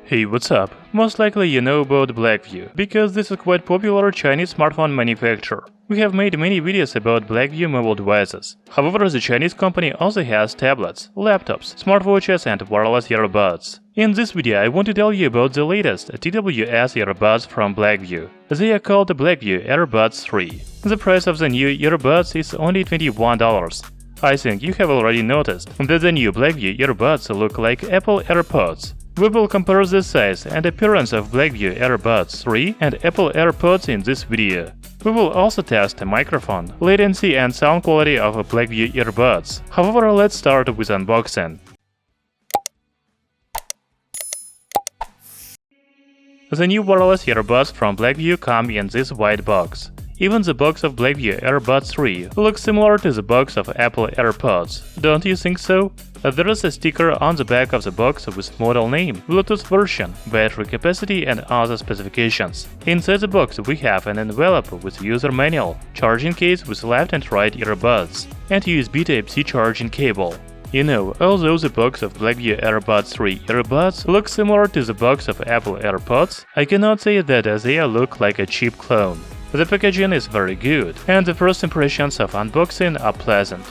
Hey, what's up? Most likely you know about Blackview, because this is quite popular Chinese smartphone manufacturer. We have made many videos about Blackview mobile devices. However, the Chinese company also has tablets, laptops, smartwatches and wireless earbuds. In this video, I want to tell you about the latest TWS earbuds from Blackview. They are called the Blackview Earbuds 3. The price of the new earbuds is only $21. I think you have already noticed that the new Blackview earbuds look like Apple AirPods. We will compare the size and appearance of Blackview Earbuds 3 and Apple AirPods in this video. We will also test the microphone, latency and sound quality of Blackview earbuds. However, let's start with unboxing. The new wireless earbuds from Blackview come in this white box. Even the box of Blackview Earbuds 3 looks similar to the box of Apple AirPods, don't you think so? There is a sticker on the back of the box with model name, Bluetooth version, battery capacity and other specifications. Inside the box we have an envelope with user manual, charging case with left and right earbuds, and USB Type-C charging cable. You know, although the box of Blackview Earbuds 3 earbuds looks similar to the box of Apple AirPods, I cannot say that they look like a cheap clone. The packaging is very good, and the first impressions of unboxing are pleasant.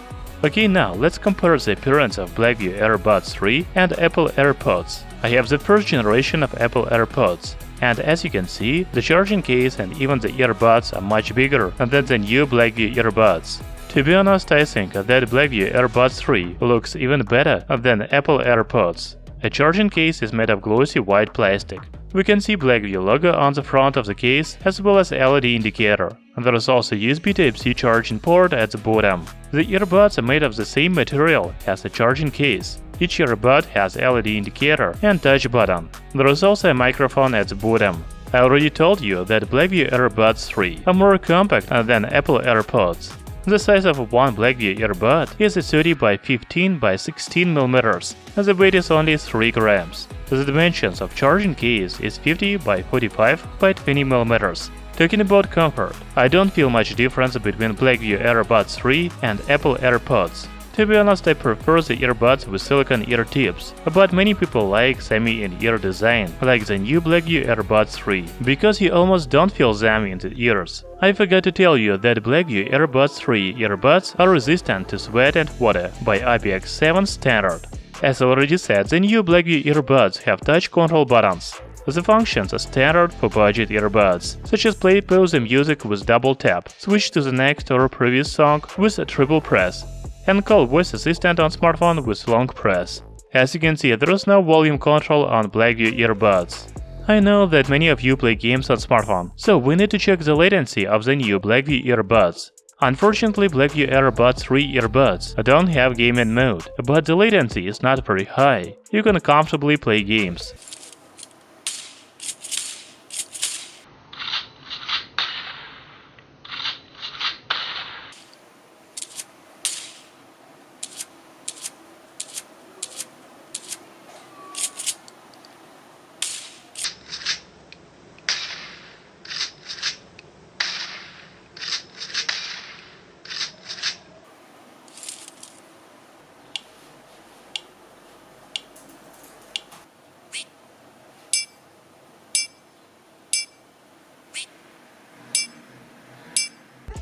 Okay, now let's compare the appearance of Blackview Earbuds 3 and Apple AirPods. I have the first generation of Apple AirPods, and as you can see, the charging case and even the earbuds are much bigger than the new Blackview earbuds. To be honest, I think that Blackview Earbuds 3 looks even better than Apple AirPods. A charging case is made of glossy white plastic. We can see Blackview logo on the front of the case as well as LED indicator. There is also USB Type-C charging port at the bottom. The earbuds are made of the same material as the charging case. Each earbud has LED indicator and touch button. There is also a microphone at the bottom. I already told you that Blackview Earbuds 3 are more compact than Apple AirPods. The size of one Blackview earbud is 30 by 15 by 16 mm, and the weight is only 3 grams. The dimensions of charging case is 50 by 45 by 20 mm. Talking about comfort, I don't feel much difference between Blackview Earbuds 3 and Apple AirPods. To be honest, I prefer the earbuds with silicone ear tips, but many people like semi-in-ear design, like the new Blackview Earbuds 3, because you almost don't feel them in the ears. I forgot to tell you that Blackview Earbuds 3 earbuds are resistant to sweat and water by IPX7 standard. As already said, the new Blackview earbuds have touch control buttons. The functions are standard for budget earbuds, such as play pause the music with double tap, switch to the next or previous song with a triple press, and call voice assistant on smartphone with long press. As you can see, there is no volume control on Blackview earbuds. I know that many of you play games on smartphone, so we need to check the latency of the new Blackview earbuds. Unfortunately, Blackview Earbuds 3 earbuds don't have gaming mode, but the latency is not very high. You can comfortably play games.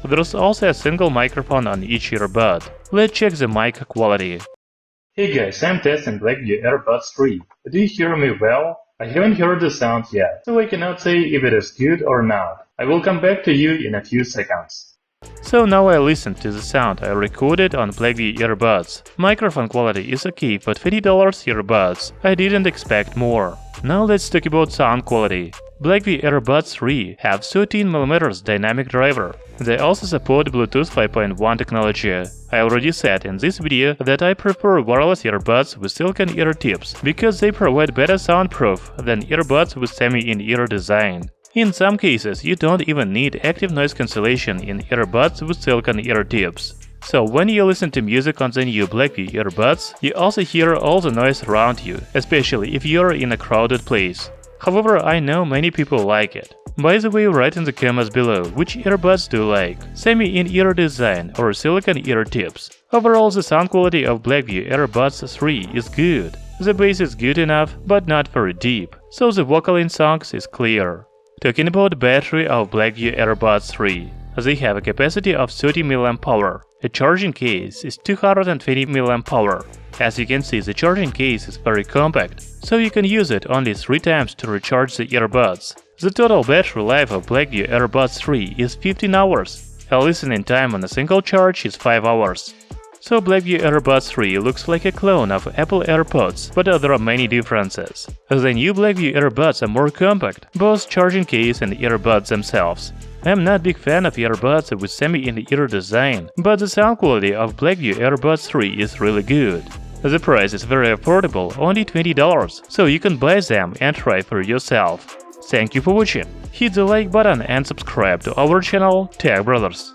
There's also a single microphone on each earbud. Let's check the mic quality. Hey guys, I'm testing Blackview Earbuds 3. Do you hear me well? I haven't heard the sound yet, so I cannot say if it is good or not. I will come back to you in a few seconds. So now I listened to the sound I recorded on Blackview earbuds. Microphone quality is okay for $20 earbuds. I didn't expect more. Now let's talk about sound quality. Blackview Earbuds 3 have 13mm dynamic driver. They also support Bluetooth 5.1 technology. I already said in this video that I prefer wireless earbuds with silicone ear tips, because they provide better soundproof than earbuds with semi-in-ear design. In some cases, you don't even need active noise cancellation in earbuds with silicone ear tips. So when you listen to music on the new Blackview earbuds, you also hear all the noise around you, especially if you're in a crowded place. However, I know many people like it. By the way, write in the comments below which earbuds do you like, semi-in-ear design or silicone ear tips. Overall, the sound quality of Blackview Earbuds 3 is good. The bass is good enough, but not very deep. so the vocal in songs is clear. Talking about the battery of Blackview AirBuds 3, they have a capacity of 30 mAh. The charging case is 220 mAh. As you can see, the charging case is very compact, so you can use it only 3 times to recharge the earbuds. The total battery life of Blackview AirBuds 3 is 15 hours. A listening time on a single charge is 5 hours. So Blackview AirBuds 3 looks like a clone of Apple AirPods, but there are many differences. The new Blackview AirBuds are more compact, both charging case and earbuds themselves. I'm not a big fan of earbuds with semi-in-ear design, but the sound quality of Blackview AirBuds 3 is really good. The price is very affordable, only $20, so you can buy them and try for yourself. Thank you for watching. Hit the like button and subscribe to our channel Tech Brothers.